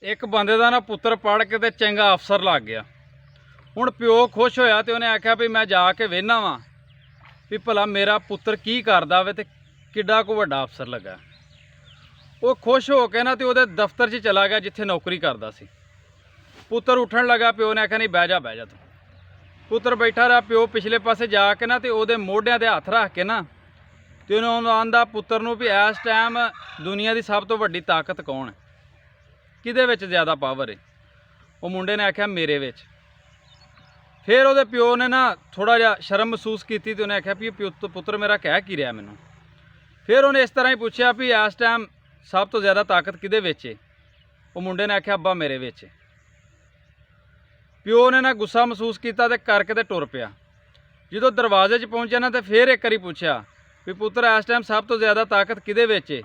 एक बंदे का ना पुत्र पढ़ के ते चंगा अफसर लग गया। हुण प्यो खुश होया तो उन्हें आख्या भी मैं जाके वेहना वा भी भला मेरा पुत्र की करदा वे ते किड्डा को वड्डा अफसर लगा। वो खुश हो के ना तो उहदे दफ्तर 'च चला गया जिथे नौकरी करदा सी। पुत्र उठन लगा, प्यो ने आख्या नहीं बह जा तू। पुत्र बैठा रहा, प्यो पिछले पासे जाके ना तो उहदे मोढियां ते हत्थ रख के ना तो उन्होंने आंदा पुत्र नूं भी इस टाइम दुनिया की सब तो वड्डी ताकत कौन है, किहदे विच ज़्यादा पावर है। वो मुंडे ने आख्या मेरे विच। फिर वो प्यो ने ना थोड़ा जिहा शर्म महसूस की तो उन्हें आख्या भी पुत्र मेरा कह की रहा मैनू। फिर उन्हें इस तरह ही पूछा भी इस टाइम सब तो ज़्यादा ताकत किहदे विच है। वो मुंडे ने आख्या अब्बा मेरे विच। प्यो ने ना गुस्सा महसूस किया तो करके तो टुर पिया। जो दरवाजे 'च पहुंचा ना तो फिर एक बारी पूछा भी पुत्र इस टाइम सब तो ज़्यादा ताकत किहदे विच है।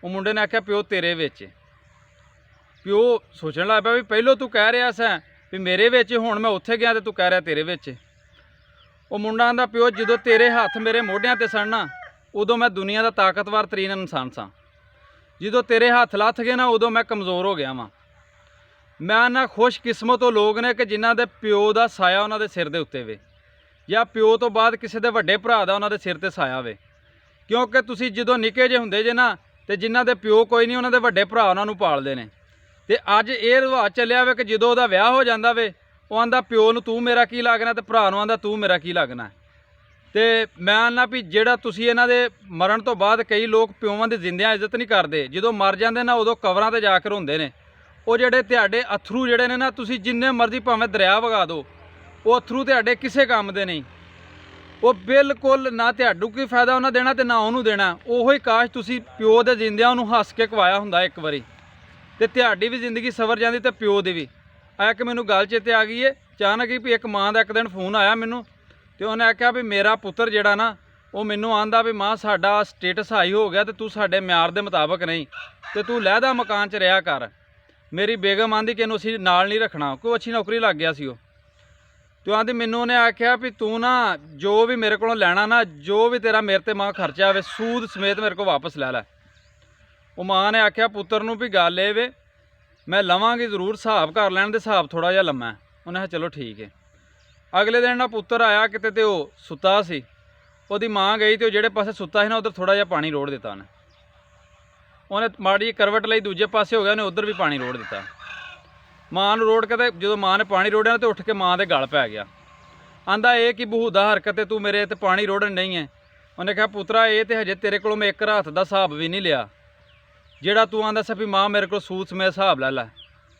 वो मुंडे ने आख्या प्यो तेरे विच। प्यो सोचण लग पिया भी पहलों तू कह रहा सैं भी मेरे विच, हुण मैं उत्थे गया तो तू कह रहा तेरे विच। वो मुंडा आंदा प्यो जो तेरे हत्थ मेरे मोढियां ते सन ना उदों मैं दुनिया का ताकतवर तरीन इंसान सा। जो तेरे हत्थ लथ गए ना उदों मैं कमज़ोर हो गया वां। मैं ना खुशकिस्मत वो लोग ने कि जिन्हां दे प्यो का साया उन्हां दे सिर दे उत्ते वे, या प्यो तो बाद किसी दे वड्डे भरा दा उन्हां दे सिर ते साया वे। क्योंकि तुसीं जदों निक्के जे हुंदे जे ना तो जिन्हां दे प्यो कोई नहीं उन्हां दे वड्डे भरा उन्हां नूं पालदे ने। ते अज ये रिवाज चलिया वे कि जदों उहदा विआह हो जांदा वे वो आंदा प्यो नूं तू मेरा की लगना ते भरा नूं आंदा तू मेरा की लगना। ते मैं आना भी जिहड़ा तुसीं इन्हां दे मरण तो बाद कई लोग प्योवां दी जिंदियां इज्जत नहीं करदे, जदों मर जांदे ना उदों कबरां ते जाके रोंदे ने। वो जिहड़े तुहाडे अथरू जिहड़े ने ना तुसीं जिन्ने मर्जी भावें दरिया वगा दो वो अथरू तुहाडे किसे काम दे नहीं। वो बिल्कुल ना तुहाडू कोई फायदा उन्हें देना ते ना उन्होंने देना। उहो ही काश तुसीं प्यो दे जिंदियां उन्होंने हस के खवाया हुंदा एक बारी तो तुहाडी भी जिंदगी सवर जाती तो प्यो की भी। एक मैनू गल चेते आ गई है अचानक ही भी एक माँ का एक दिन फोन आया मैनू तो उन्हें आख्या भी मेरा पुत्र जिहड़ा ना वो मैनू आंदा भी माँ साडा स्टेटस हाई हो गया तो तू साडे म्यार दे मुताबक नहीं तो तू लहदा मकान च रहा कर। मेरी बेगम आंदी कि इहनूं असीं नाल नहीं रखना, कोई अच्छी नौकरी लग गया सी। तो आंदी मैनू उन्हें आख्या भी तू ना जो भी मेरे को लैना ना जो भी तेरा मेरे ते माँ खर्चा आवे सूद समेत मेरे को वापस लै लै। वो माँ ने आख्या पुत्र नूं भी गल ए वे मैं लवांगी जरूर, हिसाब कर लैण दे, हिसाब थोड़ा जिहा लम्मा है। उन्हें आख्या चलो ठीक है। अगले दिन ना पुत्र आया किते ते वो सुता सी, उहदी माँ गई तो जिहड़े पासे सुता सी ना उधर थोड़ा जिहा पानी रोड़ दिता उन्हें माड़ी करवट लई दूजे पासे हो गया, उन्हें उधर भी पानी रोड़ दिता। माँ नूं रोड़ के ते जो माँ ने पानी रोड़िया तो उठ के माँ के गल पै गया। आंदा ये कि बहूदा हरकत है, तू मेरे ते पानी रोड़न नहीं है। उन्हें कहा पुत्रा ये तो हजे तेरे को मैं एक रात का हिसाब भी नहीं लिया, जिहड़ा तू आंदा सा भी माँ मेरे को सूद समेत हिसाब लै लै,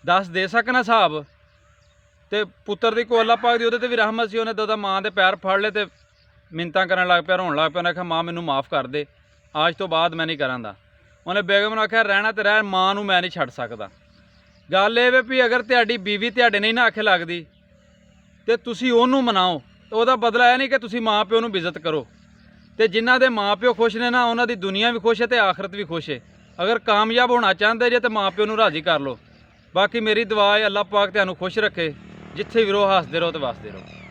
दस दे सकना हिसाब। तो पुत्र की को अल्लाह पाक दी उहदे ते भी रहमत सी, उन्हें दादा माँ के पैर फड़ ले तो मिन्नतां करन लग पिया, रोन लग पिया। उन्हें आख्या माँ मैनू माफ़ कर दे, आज तो बाद मैं नहीं करांगा। उन्हें बेगम ने आख्या रहना तो रह, माँ नूं मैं नहीं छड्ड सकदा। गल ये भी अगर तुहाडी बीवी तुहाडे नहीं ना आखे लगदी तो तुसीं ओहनूं मनाओ, तो वहदा बदला यह नहीं कि तुसीं माँ प्यो नूं बेइज्जत करो। तो जिन्हां दे माँ प्यो खुश ने ना उन्हां दी दुनिया भी खुश है तो आखरत भी खुश है। अगर कामयाब होना चाहते जे तो माँ प्यो नूं राज़ी कर लो। बाकी मेरी दुआ है अल्लाह पाक तुहानूं खुश रखे, जिथे भी रहो हसदे रहो तो वसदे रहो।